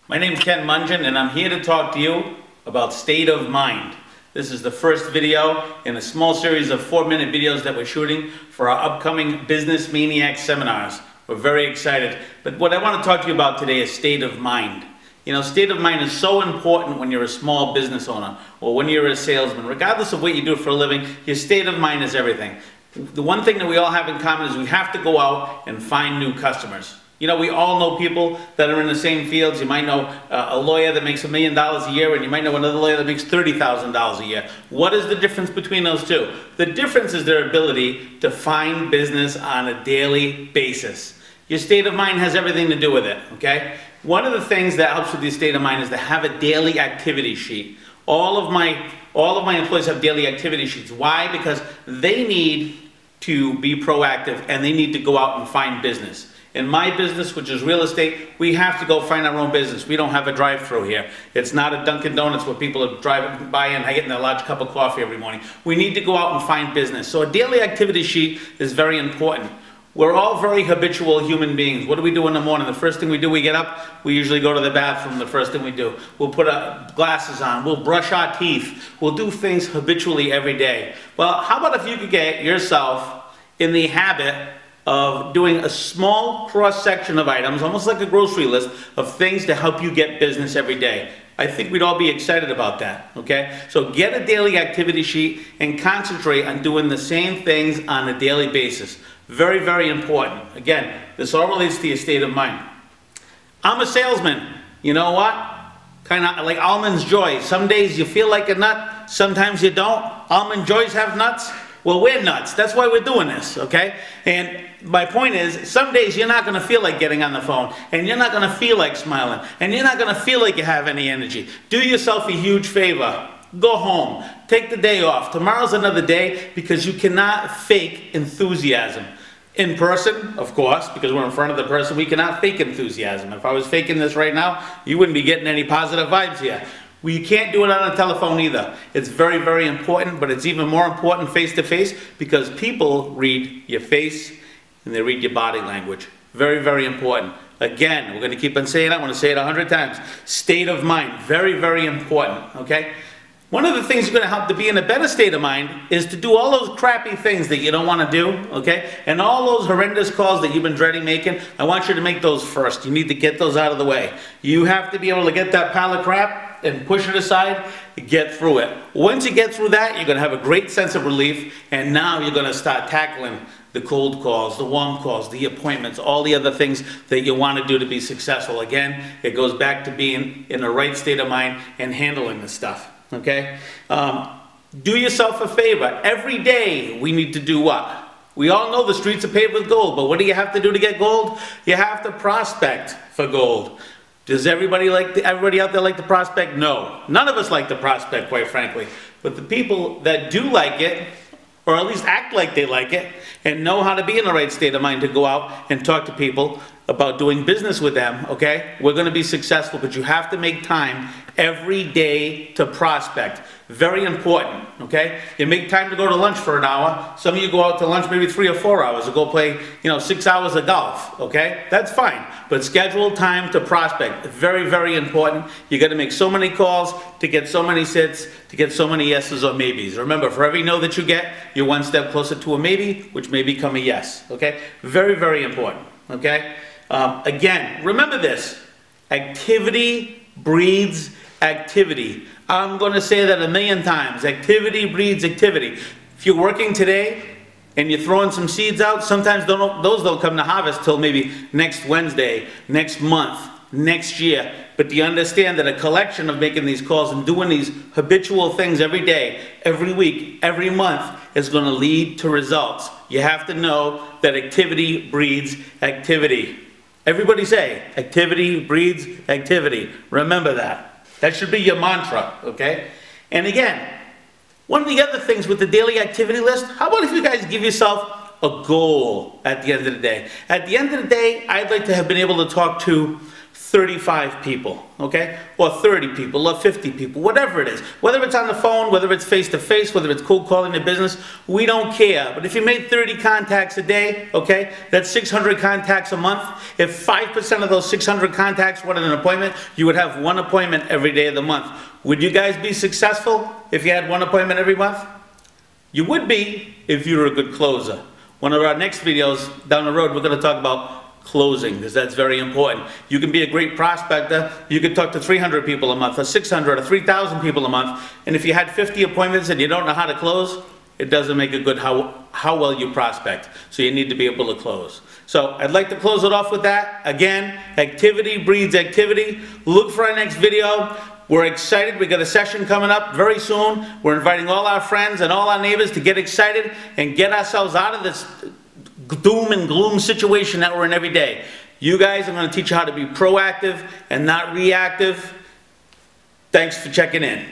My name is Ken Mongeon, and I'm here to talk to you about state of mind. This is the first video in a small series of 4-minute videos that we're shooting for our upcoming Business Maniac seminars. We're very excited. But what I want to talk to you about today is state of mind. You know, state of mind is so important when you're a small business owner or when you're a salesman. Regardless of what you do for a living, your state of mind is everything. The one thing that we all have in common is we have to go out and find new customers. You know, we all know people that are in the same fields. You might know a lawyer that makes $1 million a year, and you might know another lawyer that makes $30,000 a year. What is the difference between those two? The difference is their ability to find business on a daily basis. Your state of mind has everything to do with it, okay? One of the things that helps with your state of mind is to have a daily activity sheet. All of my employees have daily activity sheets. Why? Because they need to be proactive and they need to go out and find business. In my business, which is real estate, we have to go find our own business. We don't have a drive-through here. It's not a Dunkin' Donuts where people are driving by and getting a large cup of coffee every morning. We need to go out and find business. So a daily activity sheet is very important. We're all very habitual human beings. What do we do in the morning? The first thing we do, we get up, we usually go to the bathroom. The first thing we do, we'll put our glasses on, we'll brush our teeth, we'll do things habitually every day. Well, how about if you could get yourself in the habit of doing a small cross-section of items, almost like a grocery list, of things to help you get business every day. I think we'd all be excited about that, okay? So get a daily activity sheet and concentrate on doing the same things on a daily basis. Very, very important. Again, this all relates to your state of mind. I'm a salesman. You know what? Kind of like Almond Joys. Some days you feel like a nut, sometimes you don't. Almond Joys have nuts. Well, we're nuts. That's why we're doing this, okay? And my point is, some days you're not going to feel like getting on the phone, and you're not going to feel like smiling, and you're not going to feel like you have any energy. Do yourself a huge favor. Go home. Take the day off. Tomorrow's another day, because you cannot fake enthusiasm. In person, of course, because we're in front of the person, we cannot fake enthusiasm. If I was faking this right now, you wouldn't be getting any positive vibes here. We can't do it on a telephone either. It's very, very important, but it's even more important face-to-face because people read your face and they read your body language. Very, very important. Again, we're going to keep on saying it. I want to say it 100 times. State of mind. Very, very important, okay? One of the things you're going to help to be in a better state of mind is to do all those crappy things that you don't want to do, okay? And all those horrendous calls that you've been dreading making, I want you to make those first. You need to get those out of the way. You have to be able to get that pile of crap and push it aside, get through it. Once you get through that, you're going to have a great sense of relief, and now you're going to start tackling the cold calls, the warm calls, the appointments, all the other things that you want to do to be successful. Again, it goes back to being in the right state of mind and handling this stuff. Okay? Do yourself a favor. Every day we need to do what? We all know the streets are paved with gold, but what do you have to do to get gold? You have to prospect for gold. Does everybody out there like to prospect? No. None of us like to prospect, quite frankly. But the people that do like it, or at least act like they like it, and know how to be in the right state of mind to go out and talk to people about doing business with them, okay? We're going to be successful, but you have to make time every day to prospect. Very important, okay? You make time to go to lunch for an hour. Some of you go out to lunch maybe 3 or 4 hours or go play, 6 hours of golf, okay? That's fine, but schedule time to prospect. Very, very important. You got to make so many calls to get so many sits, to get so many yeses or maybes. Remember, for every no that you get, you're one step closer to a maybe, which may become a yes, okay? Very, very important, okay? Again, remember this. Activity breeds activity. I'm going to say that 1,000,000 times. Activity breeds activity. If you're working today and you're throwing some seeds out, sometimes those don't come to harvest till maybe next Wednesday, next month, next year. But do you understand that a collection of making these calls and doing these habitual things every day, every week, every month is going to lead to results? You have to know that activity breeds activity. Everybody say, activity breeds activity. Remember that. That should be your mantra, okay? And again, one of the other things with the daily activity list, how about if you guys give yourself a goal at the end of the day? At the end of the day, I'd like to have been able to talk to 35 people, okay? Or 30 people, or 50 people, whatever it is. Whether it's on the phone, whether it's face-to-face, whether it's cold calling the business, we don't care. But if you made 30 contacts a day, okay, that's 600 contacts a month. If 5% of those 600 contacts wanted an appointment, you would have one appointment every day of the month. Would you guys be successful if you had one appointment every month? You would be if you were a good closer. One of our next videos down the road, we're going to talk about closing, because that's very important. You can be a great prospector. You could talk to 300 people a month, or 600, or 3,000 people a month, and if you had 50 appointments and you don't know how to close, it doesn't make it good how well you prospect. So you need to be able to close. So I'd like to close it off with that. Again, activity breeds activity. Look for our next video. We're excited. We got a session coming up very soon. We're inviting all our friends and all our neighbors to get excited and get ourselves out of this doom and gloom situation that we're in every day. You guys, I'm going to teach you how to be proactive and not reactive. Thanks for checking in.